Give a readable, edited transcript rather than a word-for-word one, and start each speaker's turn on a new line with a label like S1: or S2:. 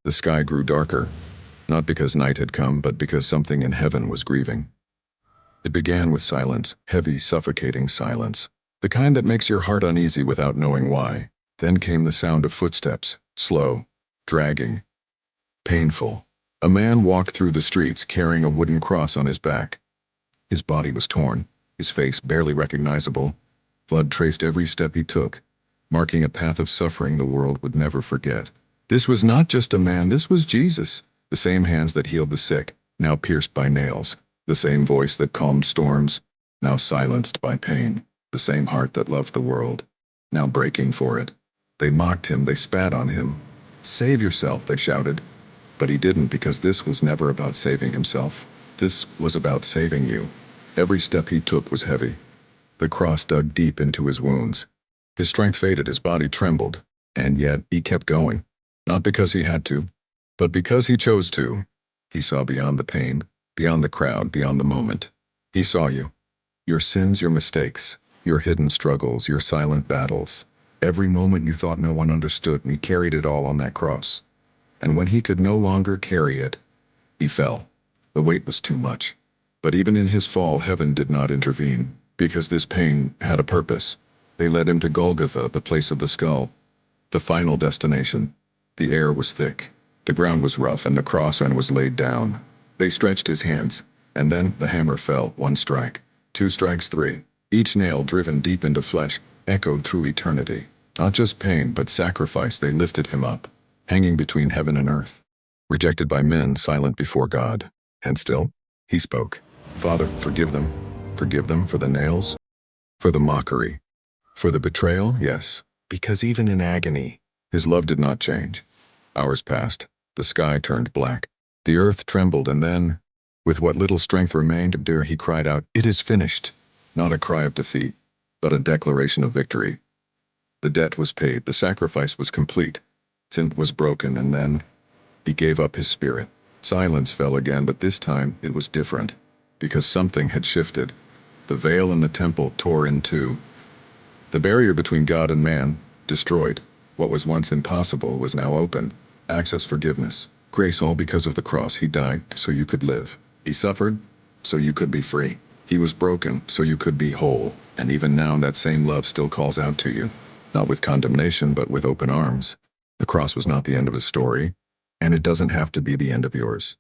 S1: The sky grew darker, not because night had come, but because something in heaven was grieving. It began with silence, heavy, suffocating silence, the kind that makes your heart uneasy without knowing why. Then came the sound of footsteps, slow, dragging, painful. A man walked through the streets carrying a wooden cross on his back. His body was torn, his face barely recognizable. Blood traced every step he took, marking a path of suffering the world would never forget. This was not just a man, this was Jesus. The same hands that healed the sick, now pierced by nails. The same voice that calmed storms, now silenced by pain. The same heart that loved the world, now breaking for it. They mocked him, they spat on him. "Save yourself," they shouted. But he didn't, because this was never about saving himself. This was about saving you. Every step he took was heavy. The cross dug deep into his wounds. His strength faded, his body trembled. And yet, he kept going. Not because he had to, but because he chose to. He saw beyond the pain, beyond the crowd, beyond the moment. He saw you. Your sins, your mistakes, your hidden struggles, your silent battles. Every moment you thought no one understood, and he carried it all on that cross. And when he could no longer carry it, he fell. The weight was too much. But even in his fall, heaven did not intervene, because this pain had a purpose. They led him to Golgotha, the place of the skull, the final destination. The air was thick, the ground was rough, and the cross end was laid down. They stretched his hands, and then the hammer fell. One strike, two strikes, three. Each nail, driven deep into flesh, echoed through eternity. Not just pain, but sacrifice. They lifted him up, hanging between heaven and earth, rejected by men, silent before God. And still, he spoke. "Father, forgive them. Forgive them for the nails, for the mockery, for the betrayal." Yes, because even in agony, his love did not change. Hours passed. The sky turned black. The earth trembled, and then, with what little strength remained, dear, he cried out, "It is finished." Not a cry of defeat, but a declaration of victory. The debt was paid, the sacrifice was complete. Sin was broken, and then he gave up his spirit. Silence fell again, but this time it was different, because something had shifted. The veil in the temple tore in two. The barrier between God and man, destroyed. What was once impossible was now open. Access, forgiveness, grace, all because of the cross. He died so you could live. He suffered so you could be free. He was broken so you could be whole. And even now that same love still calls out to you. Not with condemnation, but with open arms. The cross was not the end of his story, and it doesn't have to be the end of yours.